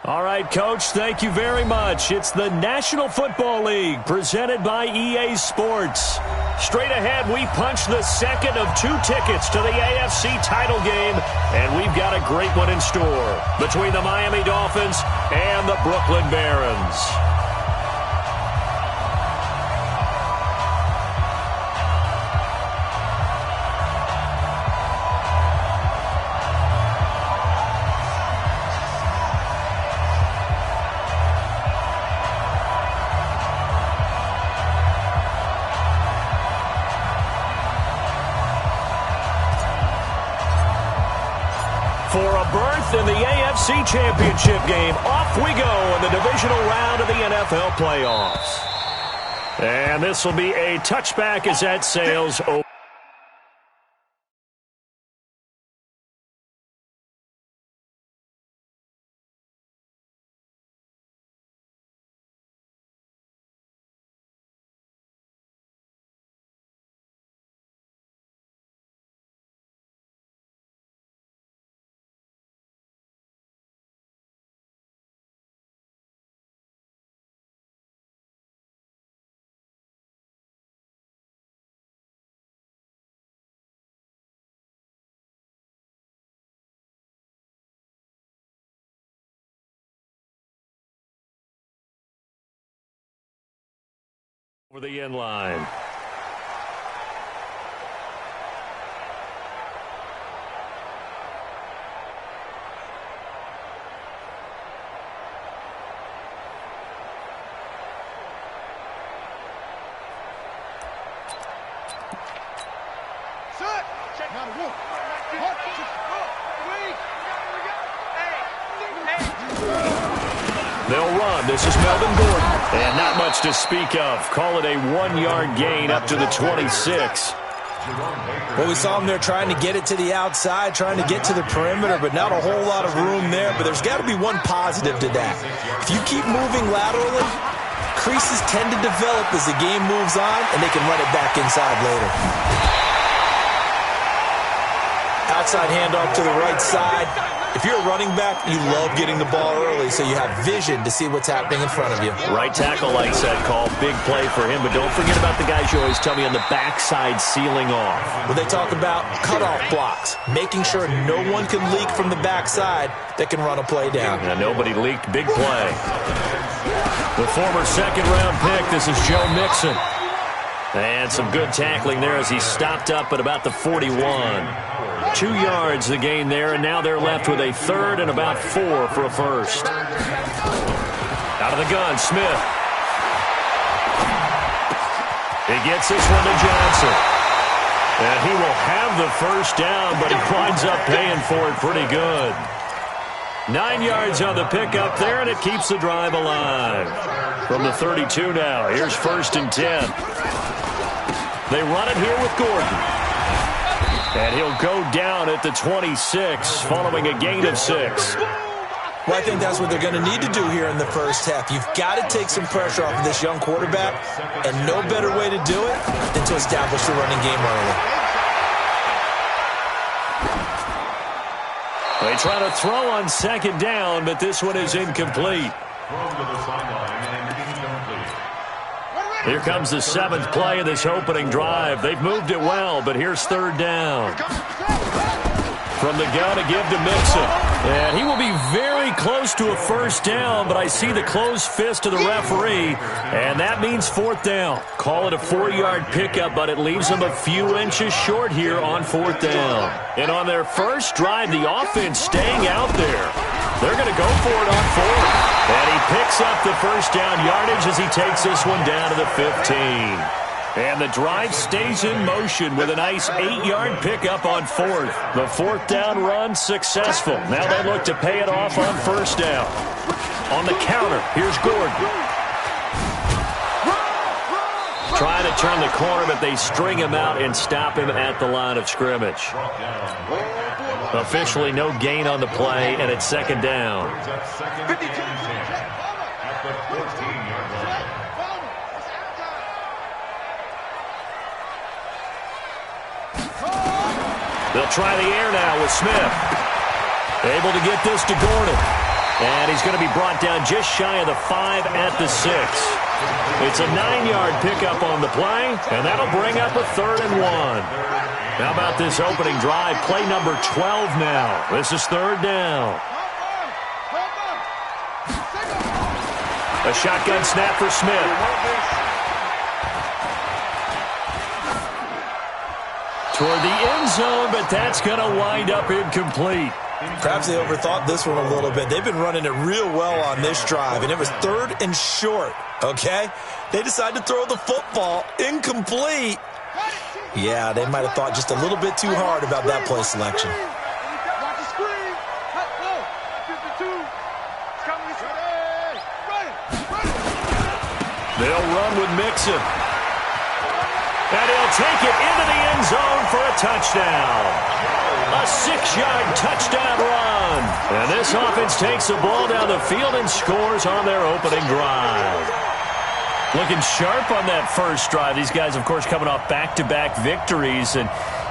All right, Coach, thank you very much. It's the National Football League presented by EA Sports. Straight ahead, we punch the second of 2 tickets to the AFC title game, and we've got a great one in store between the Miami Dolphins and the Brooklyn Barons. For a berth in the AFC Championship game, off we go in the divisional round of the NFL playoffs. And this will be a touchback as that sails over. Over the end line. They'll run. This is Melvin Gordon. And not much to speak of. Call it a 1-yard gain up to the 26. Well, we saw him there trying to get it to the outside, trying to get to the perimeter, but not a whole lot of room there. But there's got to be one positive to that. If you keep moving laterally, creases tend to develop as the game moves on, and they can run it back inside later. Outside handoff to the right side. If you're a running back, you love getting the ball early so you have vision to see what's happening in front of you. Right tackle likes that call. Big play for him, but don't forget about the guys you always tell me on the backside sealing off. When they talk about cutoff blocks, making sure no one can leak from the backside that can run a play down. And nobody leaked. Big play. The former second-round pick, this is Joe Mixon. And some good tackling there as he stopped up at about the 41. 2 yards the gain there, and now they're left with a third and about 4 for a first. Out of the gun, Smith. He gets this one to Johnson. And he will have the first down, but he winds up paying for it pretty good. 9 yards on the pickup there, and it keeps the drive alive. From the 32 now, here's 1st and 10. They run it here with Gordon. And he'll go down at the 26 following a gain of 6. Well, I think that's what they're going to need to do here in the first half. You've got to take some pressure off of this young quarterback, and no better way to do it than to establish the running game early. They try to throw on 2nd down, but this one is incomplete. Here comes the 7th play of this opening drive. They've moved it well, but here's 3rd down. From the gun to give to Mixon. And he will be very close to a first down, but I see the closed fist of the referee, and that means 4th down. Call it a 4-yard pickup, but it leaves them a few inches short here on 4th down. And on their first drive, the offense staying out there. They're going to go for it on 4th. And he picks up the first down yardage as he takes this one down to the 15. And the drive stays in motion with a nice 8-yard pickup on 4th. The 4th down run successful. Now they look to pay it off on 1st down. On the counter, here's Gordon. Trying to turn the corner, but they string him out and stop him at the line of scrimmage. Officially no gain on the play, and it's 2nd down. They'll try the air now with Smith. Able to get this to Gordon. And he's going to be brought down just shy of the 5 at the 6. It's a 9-yard pickup on the play, and that'll bring up a 3rd and 1. How about this opening drive? Play number 12 now. This is 3rd down. A shotgun snap for Smith. Toward the end zone, but that's going to wind up incomplete. Perhaps they overthought this one a little bit. They've been running it real well on this drive, and it was 3rd and short, okay? They decided to throw the football incomplete. Yeah, they might have thought just a little bit too hard about that play selection. They'll run with Mixon. And he'll take it into the end zone for a touchdown. A 6-yard touchdown run. And this offense takes the ball down the field and scores on their opening drive. Looking sharp on that first drive. These guys, of course, coming off back-to-back victories, and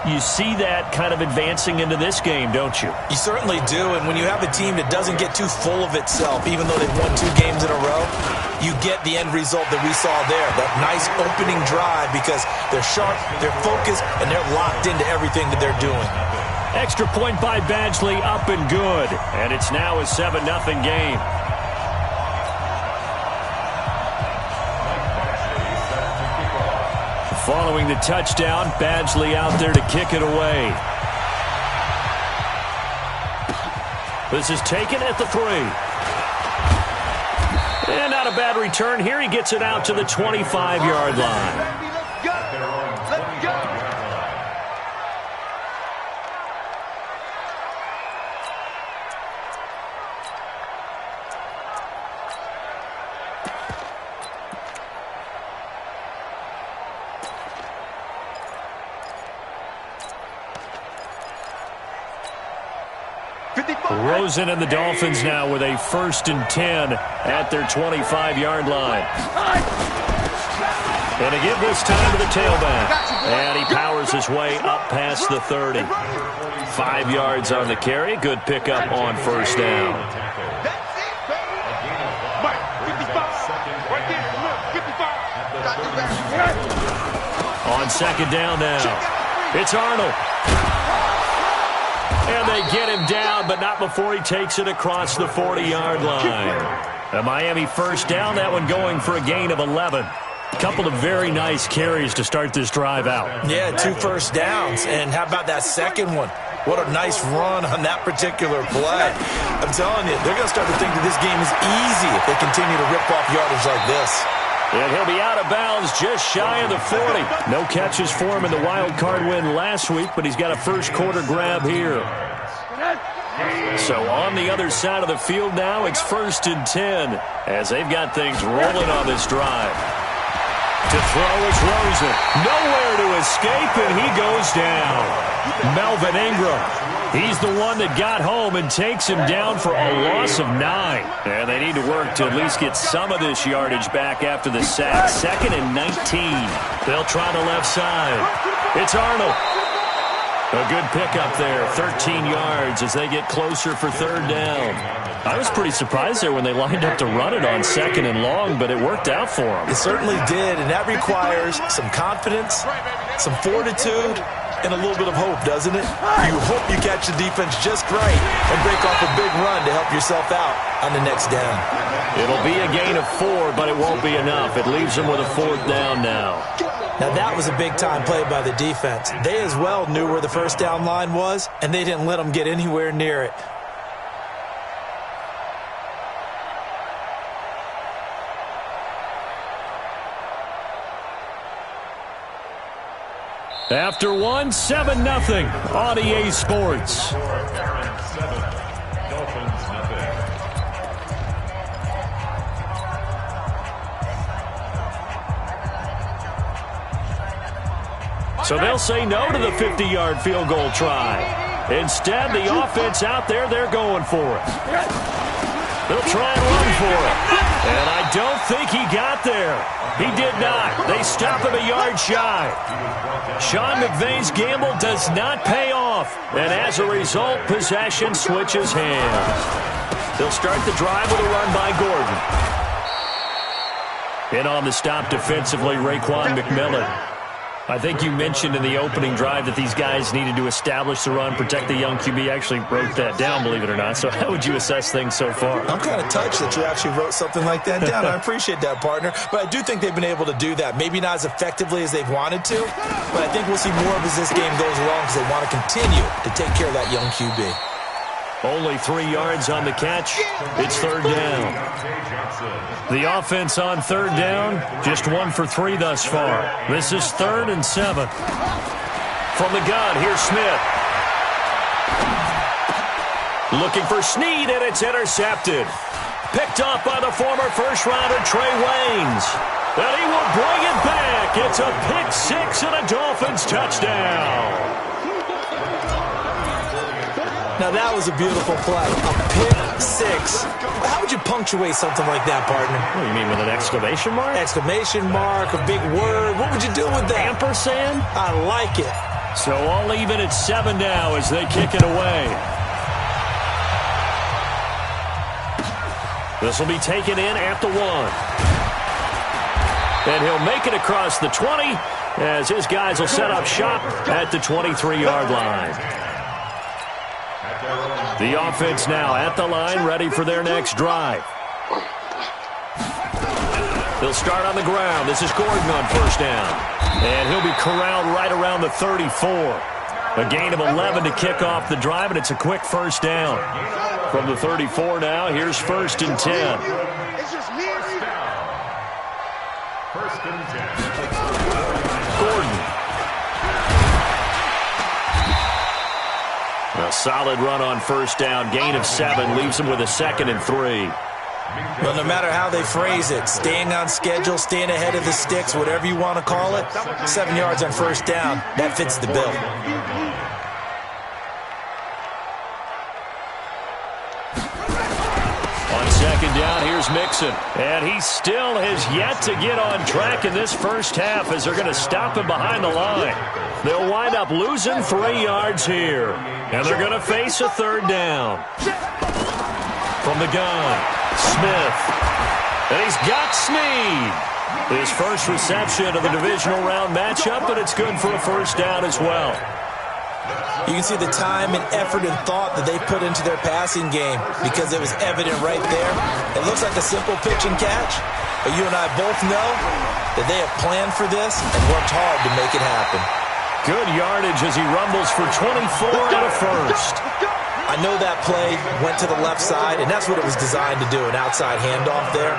you see that kind of advancing into this game, don't you? You certainly do, and when you have a team that doesn't get too full of itself, even though they've won 2 games in a row, you get the end result that we saw there, that nice opening drive, because they're sharp, they're focused, and they're locked into everything that they're doing. Extra point by Badgley, up and good, and it's now a 7-0 game. Following the touchdown, Badgley out there to kick it away. This is taken at the 3. And not a bad return here. He gets it out to the 25-yard line. Rosen and the Dolphins now with a 1st and 10 at their 25-yard line. And to give this time to the tailback. And he powers his way up past the 30. 5 yards on the carry. Good pickup on 1st down. On 2nd down now. It's Arnold. And they get him down, but not before he takes it across the 40-yard line. A Miami 1st down, that one going for a gain of 11. Couple of very nice carries to start this drive out. Yeah, 2 first downs. And how about that second one? What a nice run on that particular play. I'm telling you, they're going to start to think that this game is easy if they continue to rip off yardage like this. And he'll be out of bounds just shy of the 40. No catches for him in the wild card win last week, but he's got a first-quarter grab here. So on the other side of the field now, it's 1st and 10 as they've got things rolling on this drive. To throw is Rosen. Nowhere to escape, and he goes down. Melvin Ingram. He's the one that got home and takes him down for a loss of 9. And they need to work to at least get some of this yardage back after the sack. 2nd and 19. They'll try the left side. It's Arnold. A good pickup there, 13 yards as they get closer for 3rd down. I was pretty surprised there when they lined up to run it on 2nd and long, but it worked out for them. It certainly did, and that requires some confidence, some fortitude, and a little bit of hope, doesn't it? You hope you catch the defense just right and break off a big run to help yourself out on the next down. It'll be a gain of 4, but it won't be enough. It leaves them with a 4th down now. Now, that was a big-time play by the defense. They as well knew where the 1st down line was, and they didn't let them get anywhere near it. After 1, 7-0 on EA Sports. So they'll say no to the 50-yard field goal try. Instead, the offense out there, they're going for it. They'll try and run for it. And I don't think he got there. He did not. They stop him a yard shy. Sean McVay's gamble does not pay off. And as a result, possession switches hands. They'll start the drive with a run by Gordon. In on the stop defensively, Raekwon McMillan. I think you mentioned in the opening drive that these guys needed to establish the run, protect the young QB. Actually wrote that down, believe it or not. So how would you assess things so far? I'm kind of touched that you actually wrote something like that down. I appreciate that, partner. But I do think they've been able to do that. Maybe not as effectively as they've wanted to, but I think we'll see more of as this game goes along because they want to continue to take care of that young QB. Only 3 yards on the catch. It's third down. The offense on third down, just 1 for 3 thus far. This is 3rd and 7. From the gun, here's Smith. Looking for Snead, and it's intercepted. Picked off by the former first-rounder Trey Waynes. And he will bring it back. It's a pick 6 and a Dolphins touchdown. Now, that was a beautiful play. A pick 6. How would you punctuate something like that, partner? What do you mean, with an exclamation mark? Exclamation mark, a big word. What would you do with that? Ampersand? I like it. So all even at 7 now as they kick it away. This will be taken in at the 1. And he'll make it across the 20 as his guys will set up shop at the 23-yard line. The offense now at the line, ready for their next drive. They'll start on the ground. This is Gordon on first down. And he'll be corralled right around the 34. A gain of 11 to kick off the drive, and it's a quick first down. From the 34 now, here's 1st and 10. Gordon. A solid run on first down. Gain of 7 leaves him with a 2nd and 3. Well, no matter how they phrase it, staying on schedule, staying ahead of the sticks, whatever you want to call it, 7 yards on first down, that fits the bill. On second down, here's Mixon. And he still has yet to get on track in this first half as they're going to stop him behind the line. They'll wind up losing 3 yards here. And they're going to face a 3rd down. From the gun, Smith. And he's got Snead. His first reception of the divisional round matchup, and it's good for a first down as well. You can see the time and effort and thought that they put into their passing game because it was evident right there. It looks like a simple pitch and catch, but you and I both know that they have planned for this and worked hard to make it happen. Good yardage as he rumbles for 24 and a first. I know that play went to the left side, and that's what it was designed to do, an outside handoff there.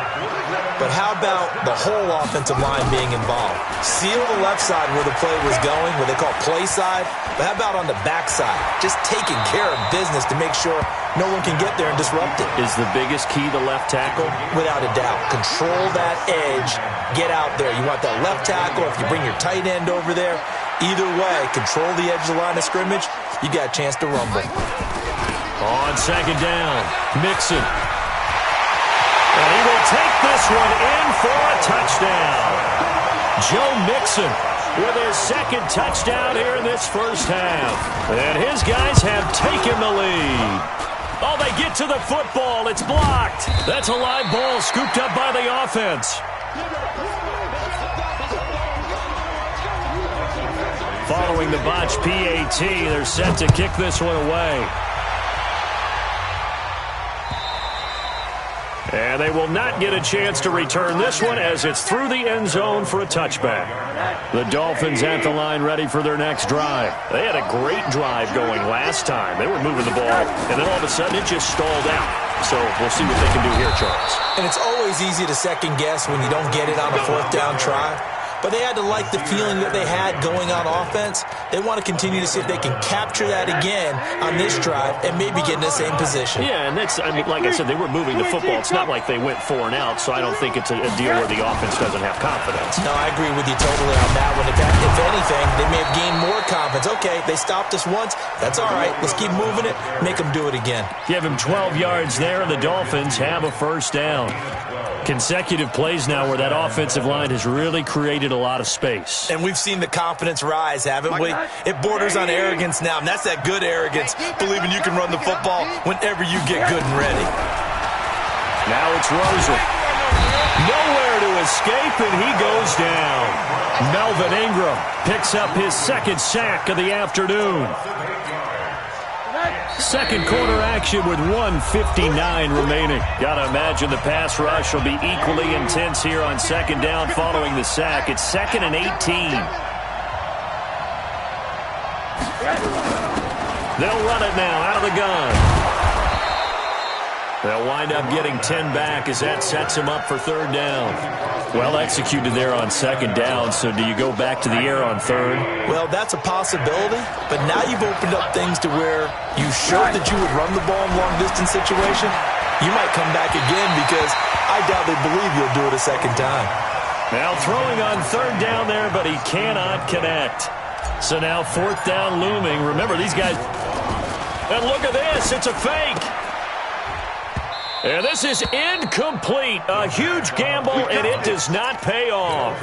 But how about the whole offensive line being involved? Seal the left side where the play was going, what they call play side. But how about on the back side? Just taking care of business to make sure no one can get there and disrupt it. Is the biggest key the left tackle? Without a doubt. Control that edge. Get out there. You want that left tackle. If you bring your tight end over there, either way, control the edge of the line of scrimmage, you got a chance to rumble. On second down, Mixon. And he will take this one in for a touchdown. Joe Mixon with his 2nd touchdown here in this first half. And his guys have taken the lead. Oh, they get to the football. It's blocked. That's a live ball scooped up by the offense. Following the botch PAT, they're set to kick this one away. And they will not get a chance to return this one as it's through the end zone for a touchback. The Dolphins at the line ready for their next drive. They had a great drive going last time. They were moving the ball, and then all of a sudden it just stalled out. So we'll see what they can do here, Charles. And it's always easy to second guess when you don't get it on a 4th down try. But they had to like the feeling that they had going on offense. They want to continue to see if they can capture that again on this drive and maybe get in the same position. Yeah, and that's, I mean, like I said, they were moving the football. It's not like they went 4 and out, so I don't think it's a deal where the offense doesn't have confidence. No, I agree with you totally on that one. If anything, they may have gained more confidence. Okay, they stopped us once. That's all right. Let's keep moving it. Make them do it again. Give him 12 yards there, and the Dolphins have a first down. Consecutive plays now where that offensive line has really created created a lot of space. And we've seen the confidence rise, haven't we? It borders on arrogance now, and that's that good arrogance, believing you can run the football whenever you get good and ready. Now it's Rosen. Nowhere to escape, and he goes down. Melvin Ingram picks up his second sack of the afternoon. Second quarter action with 1:59 remaining. Gotta imagine the pass rush will be equally intense here on second down following the sack. It's 2nd and 18. They'll run it now out of the gun. They'll wind up getting 10 back as that sets him up for third down. Well executed there on second down, so do you go back to the air on third? Well, that's a possibility, but now you've opened up things to where you showed that you would run the ball in long-distance situation. You might come back again because I doubt they believe you'll do it a second time. Now throwing on third down there, but he cannot connect. So now fourth down looming. Remember, these guys... And look at this, it's a fake. And this is incomplete. A huge gamble, and it does not pay off.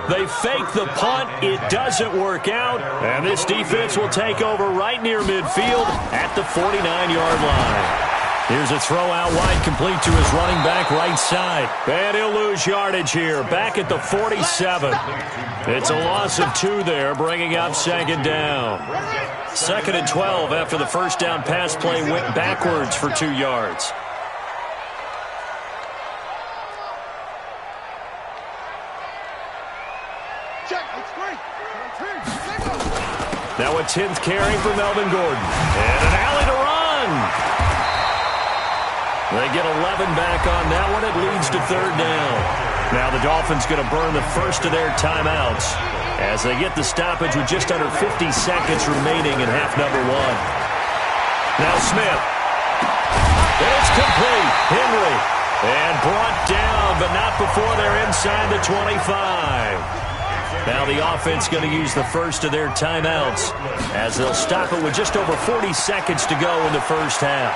They fake the punt. It doesn't work out. And this defense will take over right near midfield at the 49-yard line. Here's a throw out wide, complete to his running back right side. And he'll lose yardage here, back at the 47. It's a loss of 2 there, bringing up second down. 2nd and 12 after the first down pass play went backwards for 2 yards. Now a 10th carry for Melvin Gordon. And an alley to run. They get 11 back on that one. It leads to third down. Now the Dolphins going to burn the first of their timeouts as they get the stoppage with just under 50 seconds remaining in half number 1. Now Smith. And it's complete. Henry. And brought down, but not before they're inside the 25. Now the offense going to use the first of their timeouts as they'll stop it with just over 40 seconds to go in the first half.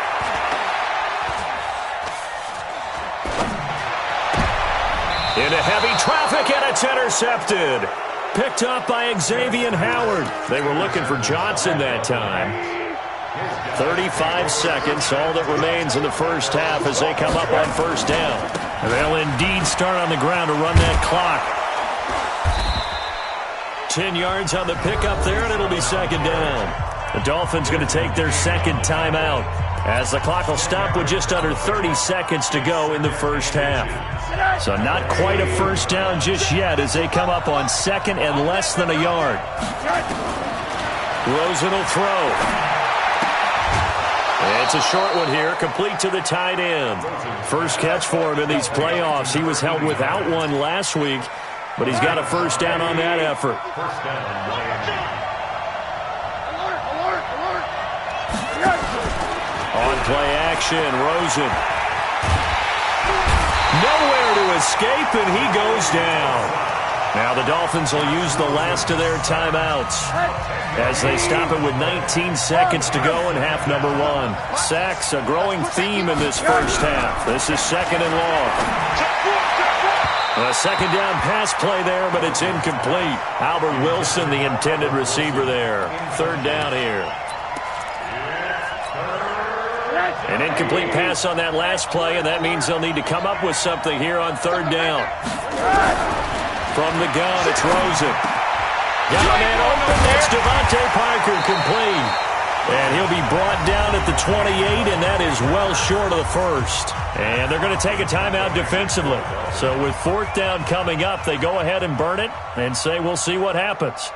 Into heavy traffic, and it's intercepted. Picked up by Xavier Howard. They were looking for Johnson that time. 35 seconds, all that remains in the first half as they come up on first down. And they'll indeed start on the ground to run that clock. 10 yards on the pickup there, and it'll be second down. The Dolphins going to take their second timeout as the clock will stop with just under 30 seconds to go in the first half. So not quite a first down just yet as they come up on second and less than a yard. Rosen will throw. It's a short one here, complete to the tight end. First catch for him in these playoffs. He was held without one last week, but he's got a first down on that effort. On play action, Rosen. Nowhere to escape, and he goes down. Now the Dolphins will use the last of their timeouts as they stop it with 19 seconds to go in half number 1. Sacks, a growing theme in this first half. This is second and long. A second down pass play there, but it's incomplete. Albert Wilson, the intended receiver there. Third down here. An incomplete pass on that last play, and that means they'll need to come up with something here on third down. From the gun, it's Rosen. Got a man open. That's Devontae Parker, complete. And he'll be brought down at the 28, and that is well short of the first. And they're going to take a timeout defensively. So with fourth down coming up, they go ahead and burn it and say we'll see what happens.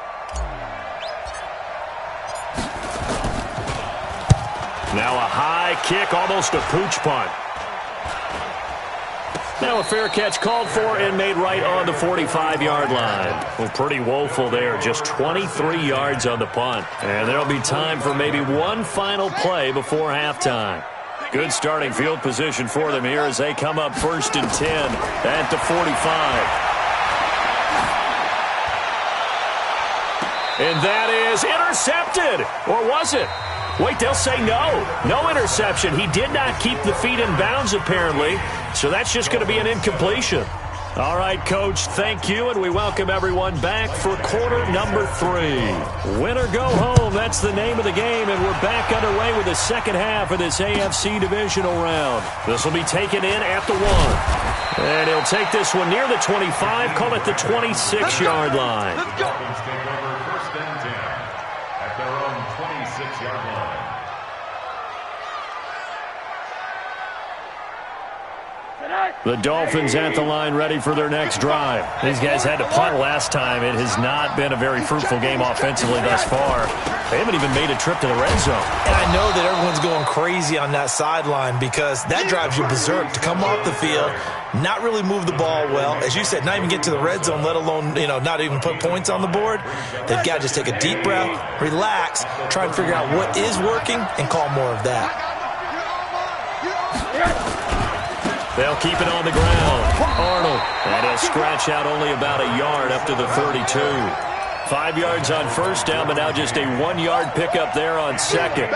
Now a high kick, almost a pooch punt. Now a fair catch called for and made right on the 45-yard line. Well, pretty woeful there, just 23 yards on the punt. And there'll be time for maybe one final play before halftime. Good starting field position for them here as they come up first and 10 at the 45. And that is intercepted. Or was it? Wait, they'll say no. No interception. He did not keep the feet in bounds, apparently. So that's just going to be an incompletion. All right, Coach, thank you, and we welcome everyone back for quarter number 3. Win or go home, that's the name of the game, and we're back underway with the second half of this AFC divisional round. This will be taken in at the 1. And he'll take this one near the 25, call it the 26-yard line. Let's go. First and 10 at their own 26-yard line. The Dolphins at the line ready for their next drive. These guys had to punt last time. It has not been a very fruitful game offensively thus far. They haven't even made a trip to the red zone. And I know that everyone's going crazy on that sideline because that drives you berserk to come off the field, not really move the ball well. As you said, not even get to the red zone, let alone, not even put points on the board. They've got to just take a deep breath, relax, try and figure out what is working, and call more of that. They'll keep it on the ground. Arnold. And he'll scratch out only about a yard up to the 32. 5 yards on first down, but now just a 1-yard pickup there on second.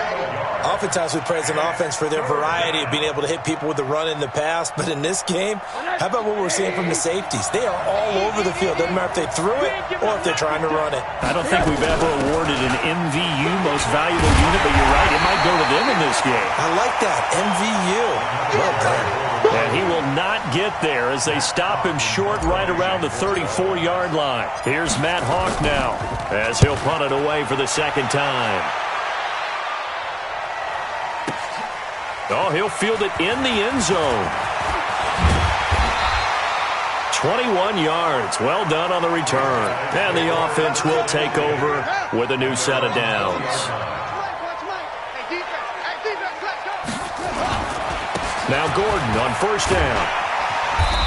Oftentimes we praise an offense for their variety of being able to hit people with the run in the pass, but in this game, how about what we're seeing from the safeties? They are all over the field. Doesn't matter if they threw it or if they're trying to run it. I don't think we've ever awarded an MVU, most valuable unit, but you're right, it might go to them in this game. I like that, MVU. Well done. And he will not get there as they stop him short right around the 34-yard line. Here's Matt Hawk now as he'll punt it away for the second time. Oh, he'll field it in the end zone. 21 yards. Well done on the return. And the offense will take over with a new set of downs. Now Gordon on first down.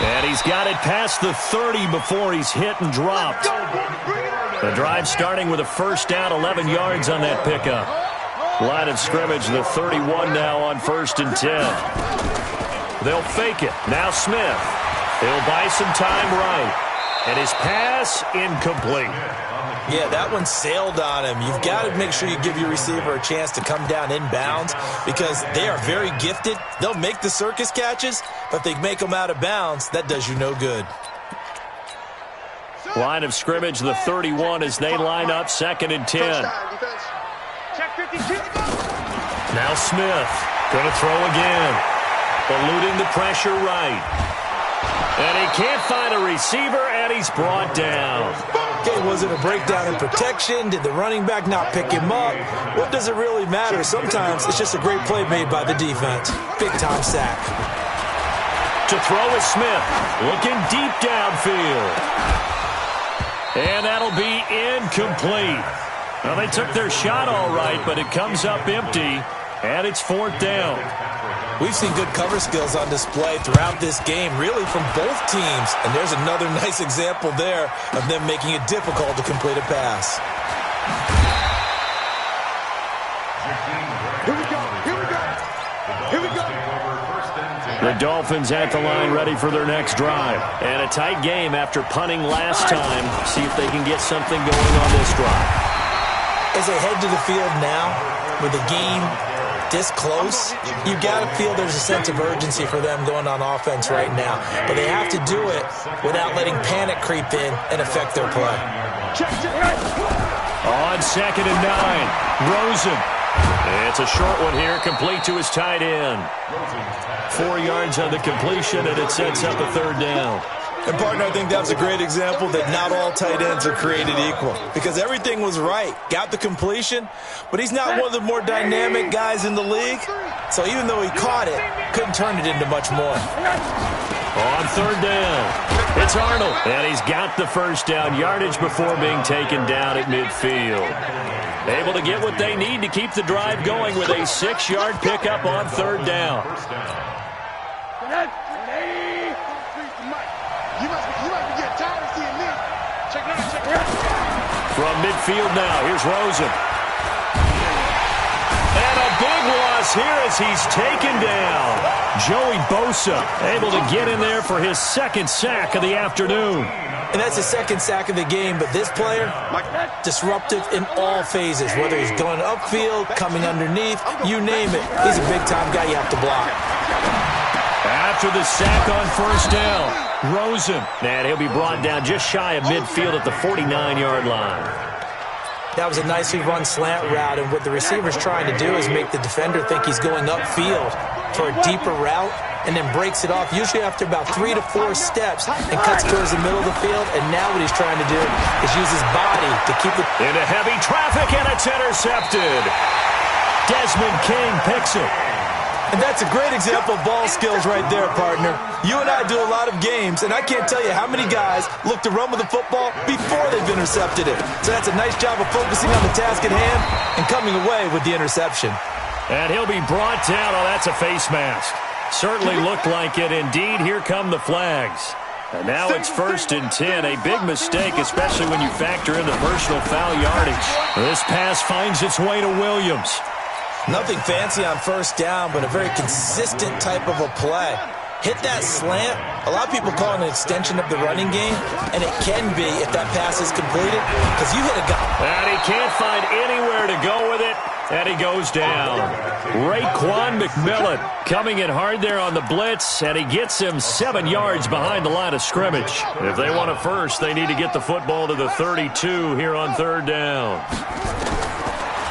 And he's got it past the 30 before he's hit and dropped. The drive starting with a first down, 11 yards on that pickup. Line of scrimmage, the 31 now on first and 10. They'll fake it. Now Smith. He'll buy some time right. And his pass incomplete. Yeah, that one sailed on him. You've got to make sure you give your receiver a chance to come down inbounds because they are very gifted. They'll make the circus catches, but if they make them out of bounds, that does you no good. Line of scrimmage, the 31 as they line up second and 10. Now Smith going to throw again. Eluding the pressure right. And he can't find a receiver, and he's brought down. Okay, was it a breakdown in protection? Did the running back not pick him up? What does it really matter? Sometimes it's just a great play made by the defense. Big-time sack. To throw is Smith, looking deep downfield. And that'll be incomplete. Well, they took their shot all right, but it comes up empty, and it's fourth down. We've seen good cover skills on display throughout this game, really from both teams. And there's another nice example there of them making it difficult to complete a pass. Here we go. The Dolphins at the line ready for their next drive. And a tight game after punting last time. See if they can get something going on this drive. As they head to the field now with the game this close, you've got to feel there's a sense of urgency for them going on offense right now. But they have to do it without letting panic creep in and affect their play. On second and 9, Rosen. It's a short one here, complete to his tight end. 4 yards on the completion, and it sets up a third down. And, partner, I think that's a great example that not all tight ends are created equal because everything was right. Got the completion, but he's not one of the more dynamic guys in the league. So even though he caught it, couldn't turn it into much more. On third down, it's Arnold. And he's got the first down yardage before being taken down at midfield. Able to get what they need to keep the drive going with a 6-yard pickup on third down. From midfield now, here's Rosen. And a big loss here as he's taken down. Joey Bosa able to get in there for his second sack of the afternoon. And that's his second sack of the game, but this player, disruptive in all phases, whether he's going upfield, coming underneath, you name it. He's a big-time guy you have to block. After the sack on first down, Rosen. And he'll be brought down just shy of midfield at the 49-yard line. That was a nicely run slant route, and what the receiver's trying to do is make the defender think he's going upfield for a deeper route, and then breaks it off, usually after about 3 to 4 steps, and cuts towards the middle of the field. And now what he's trying to do is use his body to keep it into heavy traffic, and it's intercepted. Desmond King picks it. And that's a great example of ball skills right there, partner. You and I do a lot of games, and I can't tell you how many guys look to run with the football before they've intercepted it. So that's a nice job of focusing on the task at hand and coming away with the interception. And he'll be brought down. Oh, that's a face mask. Certainly looked like it. Indeed, here come the flags. And now it's 1st and 10. A big mistake, especially when you factor in the personal foul yardage. This pass finds its way to Williams. Nothing fancy on first down, but a very consistent type of a play. Hit that slant. A lot of people call it an extension of the running game, and it can be if that pass is completed, because you hit a guy. And he can't find anywhere to go with it, and he goes down. Raekwon McMillan coming in hard there on the blitz, and he gets him 7 yards behind the line of scrimmage. If they want it first, they need to get the football to the 32 here on 3rd down.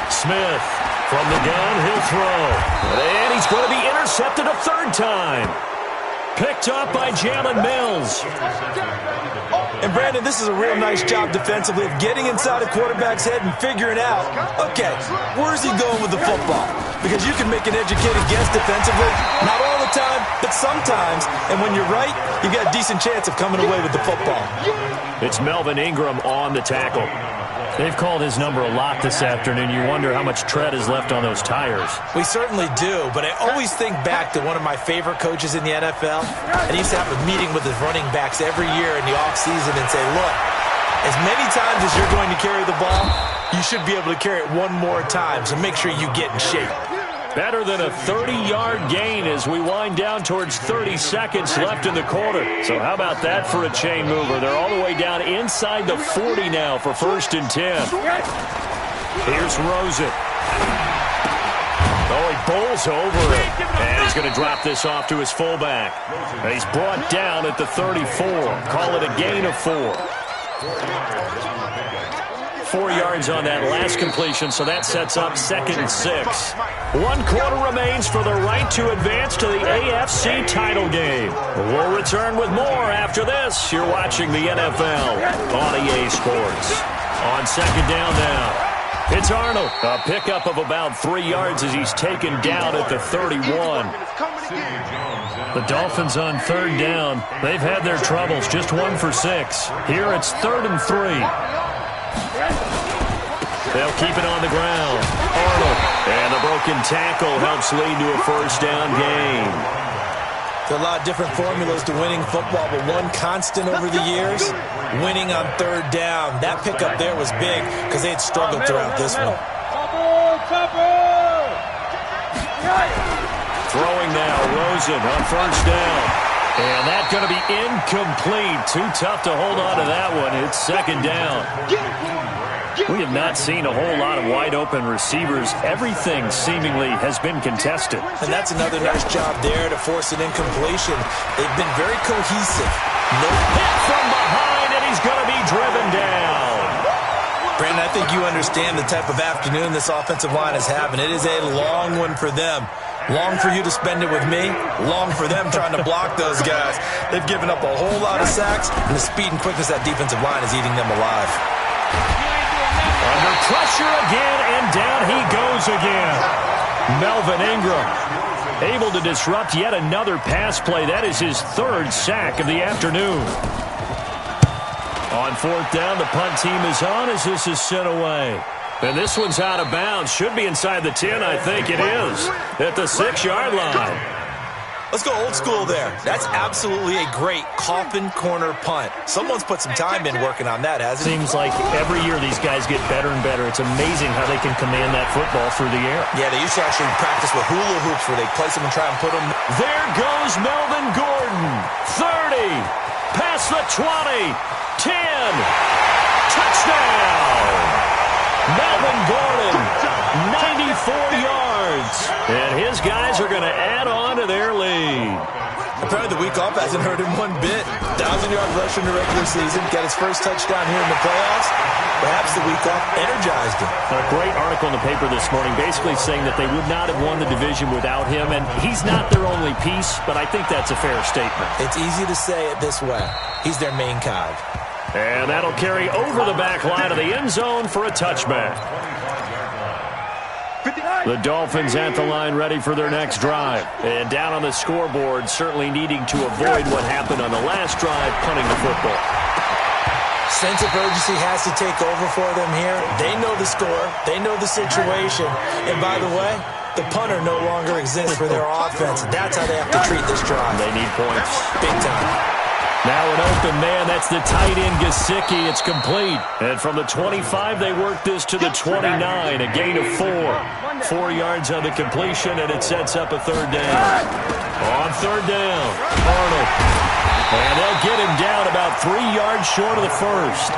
Smith. From the gun, he'll throw. And he's going to be intercepted a 3rd time. Picked up by Jalen Mills. And, Brandon, this is a real nice job defensively of getting inside a quarterback's head and figuring out, okay, where's he going with the football? Because you can make an educated guess defensively, not all the time, but sometimes. And when you're right, you've got a decent chance of coming away with the football. It's Melvin Ingram on the tackle. They've called his number a lot this afternoon. You wonder how much tread is left on those tires. We certainly do, but I always think back to one of my favorite coaches in the NFL. And he used to have a meeting with his running backs every year in the offseason and say, look, as many times as you're going to carry the ball, you should be able to carry it one more time, so make sure you get in shape. Better than a 30-yard gain as we wind down towards 30 seconds left in the quarter. So how about that for a chain mover? They're all the way down inside the 40 now for 1st and 10. Here's Rosen. Oh, he bowls over it. And he's going to drop this off to his fullback. And he's brought down at the 34. Call it a gain of 4. 4 yards on that last completion, so that sets up 2nd and 6. 1 quarter remains for the right to advance to the AFC title game. We'll return with more after this. You're watching the NFL on EA Sports. On 2nd down now, it's Arnold. A pickup of about 3 yards as he's taken down at the 31. The Dolphins on 3rd down. They've had their troubles, just 1 for 6. Here it's 3rd and 3. They'll keep it on the ground. Arnold. And the broken tackle helps lead to a 1st down gain. There are a lot of different formulas to winning football, but one constant over the years, winning on 3rd down. That pickup there was big because they had struggled throughout this one. Throwing now, Rosen on 1st down. And that's going to be incomplete. Too tough to hold on to that one. It's 2nd down. We have not seen a whole lot of wide-open receivers. Everything seemingly has been contested. And that's another nice job there to force an incompletion. They've been very cohesive. No hit from behind, and he's going to be driven down. Brandon, I think you understand the type of afternoon this offensive line is having. It is a long one for them. Long for you to spend it with me. Long for them trying to block those guys. They've given up a whole lot of sacks, and the speed and quickness of that defensive line is eating them alive. Under pressure again, and down he goes again. Melvin Ingram able to disrupt yet another pass play. That is his 3rd sack of the afternoon. On 4th down, the punt team is on as this is sent away. And this one's out of bounds. Should be inside the 10, I think it is. At the 6-yard line. Let's go old school there. That's absolutely a great coffin corner punt. Someone's put some time in working on that, hasn't it? Seems like every year these guys get better and better. It's amazing how they can command that football through the air. Yeah, they used to actually practice with hula hoops where they place them and try and put them. There goes Melvin Gordon. 30. Past the 20. 10. Touchdown. Melvin Gordon, 94 yards. And his guys are going to add on to their lead. Apparently the week off hasn't hurt him one bit. 1,000-yard rush in the regular season, got his first touchdown here in the playoffs. Perhaps the week off energized him. A great article in the paper this morning basically saying that they would not have won the division without him, and he's not their only piece, but I think that's a fair statement. It's easy to say it this way. He's their main cog. And that'll carry over the back line of the end zone for a touchback. The Dolphins at the line ready for their next drive. And down on the scoreboard, certainly needing to avoid what happened on the last drive, punting the football. Sense of urgency has to take over for them here. They know the score. They know the situation. And by the way, the punter no longer exists for their offense. That's how they have to treat this drive. They need points. Big time. Now an open man, that's the tight end Gesicki. It's complete. And from the 25, they work this to the 29, a gain of 4. 4 yards on the completion, and it sets up a third down. On third down, Arnold. And they'll get him down about 3 yards short of the first.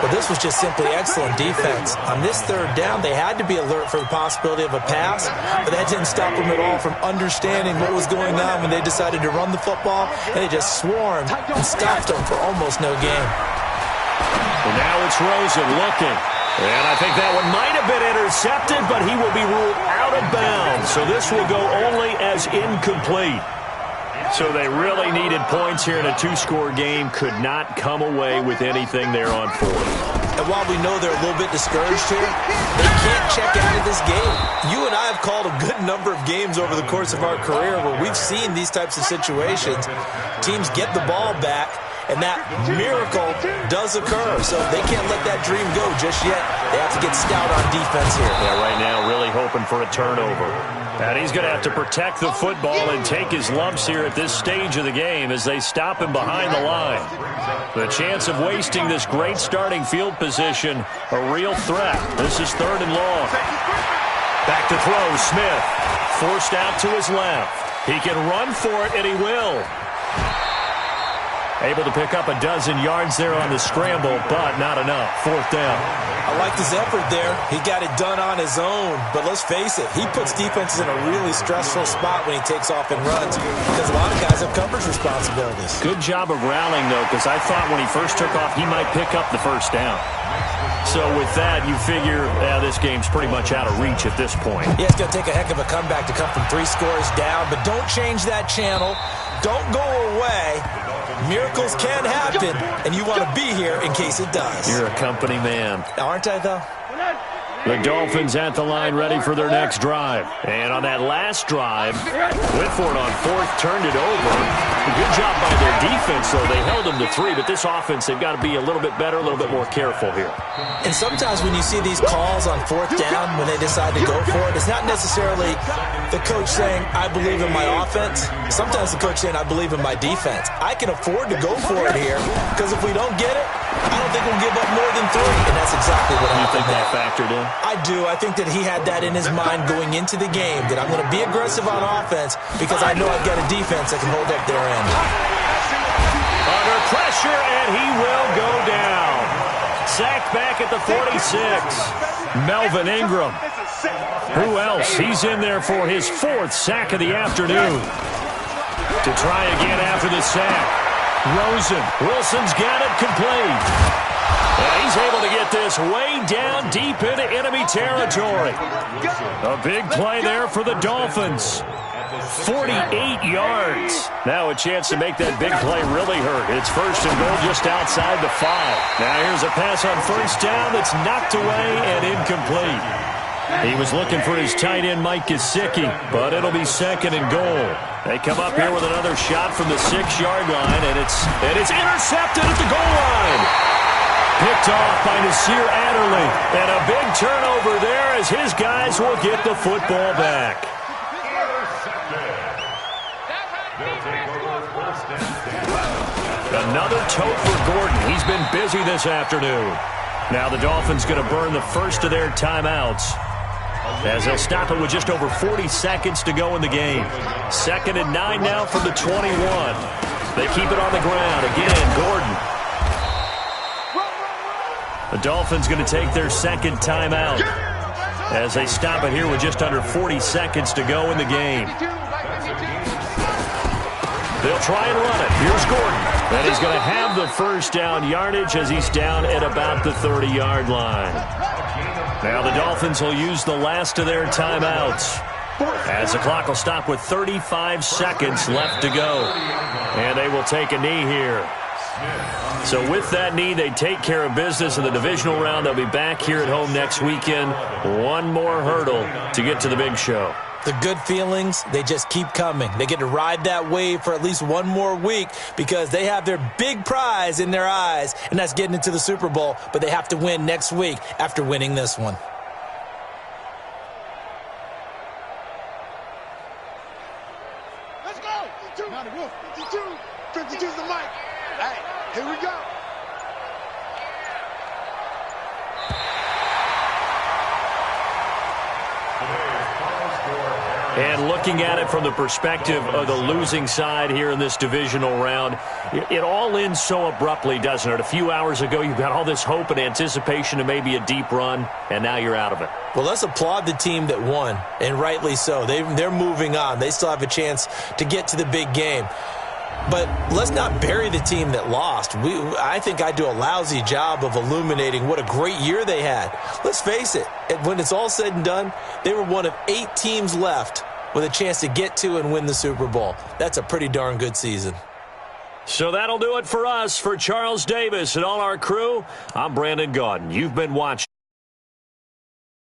Well, this was just simply excellent defense. On this third down, they had to be alert for the possibility of a pass, but that didn't stop them at all from understanding what was going on when they decided to run the football, and they just swarmed and stopped them for almost no gain. And now it's Rosen looking. And I think that one might have been intercepted, but he will be ruled out of bounds. So this will go only as incomplete. So they really needed points here in a 2-score game. Could not come away with anything there on 4th. And while we know they're a little bit discouraged here, they can't check out of this game. You and I have called a good number of games over the course of our career where we've seen these types of situations. Teams get the ball back, and that miracle does occur. So they can't let that dream go just yet. They have to get stout on defense here. Yeah, right now really hoping for a turnover. And he's going to have to protect the football and take his lumps here at this stage of the game as they stop him behind the line. The chance of wasting this great starting field position, a real threat. This is 3rd and long. Back to throw, Smith. Forced out to his left. He can run for it, and he will. Able to pick up a dozen yards there on the scramble, but not enough. 4th down. I liked his effort there. He got it done on his own. But let's face it, he puts defenses in a really stressful spot when he takes off and runs because a lot of guys have coverage responsibilities. Good job of rallying, though, because I thought when he first took off, he might pick up the first down. So with that, you figure this game's pretty much out of reach at this point. Yeah, it's going to take a heck of a comeback to come from 3 scores down, but don't change that channel. Don't go away. Miracles can happen, and you want to be here in case it does. You're a company man. Aren't I, though? The Dolphins at the line ready for their next drive. And on that last drive, Whitford on 4th turned it over. Good job by their defense, though. They held them to 3, but this offense, they've got to be a little bit better, a little bit more careful here. And sometimes when you see these calls on 4th down, when they decide to go for it, it's not necessarily the coach saying, I believe in my offense. Sometimes the coach saying, I believe in my defense. I can afford to go for it here, because if we don't get it, I don't think we'll give up more than 3. And that's exactly what happened. You think that factored in? I do. I think that he had that in his mind going into the game, that I'm going to be aggressive on offense because I know I've got a defense that can hold up their end. Under pressure, and he will go down. Sacked back at the 46. Melvin Ingram. Who else? He's in there for his 4th sack of the afternoon. To try again after the sack. Rosen. Wilson's got it complete. And he's able to get this way down deep into enemy territory. A big play there for the Dolphins. 48 yards. Now a chance to make that big play really hurt. It's 1st and goal just outside the 5. Now here's a pass on 1st down that's knocked away and incomplete. He was looking for his tight end, Mike Gesicki, but it'll be 2nd and goal. They come up here with another shot from the 6-yard line, and it's intercepted at the goal line. Picked off by Nasir Adderley. And a big turnover there as his guys will get the football back. Another tote for Gordon. He's been busy this afternoon. Now the Dolphins going to burn the first of their timeouts as they'll stop it with just over 40 seconds to go in the game. 2nd and 9 now from the 21. They keep it on the ground. Again, Gordon. The Dolphins going to take their 2nd timeout as they stop it here with just under 40 seconds to go in the game. They'll try and run it. Here's Gordon. And he's going to have the first down yardage as he's down at about the 30-yard line. Now the Dolphins will use the last of their timeouts, as the clock will stop with 35 seconds left to go. And they will take a knee here. So with that knee, they take care of business in the divisional round. They'll be back here at home next weekend. One more hurdle to get to the big show. The good feelings, they just keep coming. They get to ride that wave for at least one more week because they have their big prize in their eyes, and that's getting into the Super Bowl. But they have to win next week after winning this one. Let's go! 52's the mic. Hey, here we go. And looking at it from the perspective of the losing side here in this divisional round, it all ends so abruptly, doesn't it? A few hours ago, you got all this hope and anticipation of maybe a deep run, and now you're out of it. Well, let's applaud the team that won, and rightly so. They're moving on. They still have a chance to get to the big game. But let's not bury the team that lost. I think I do a lousy job of illuminating what a great year they had. Let's face it, when it's all said and done, they were one of 8 teams left with a chance to get to and win the Super Bowl. That's a pretty darn good season. So that'll do it for us. For Charles Davis and all our crew, I'm Brandon Gaudin. You've been watching.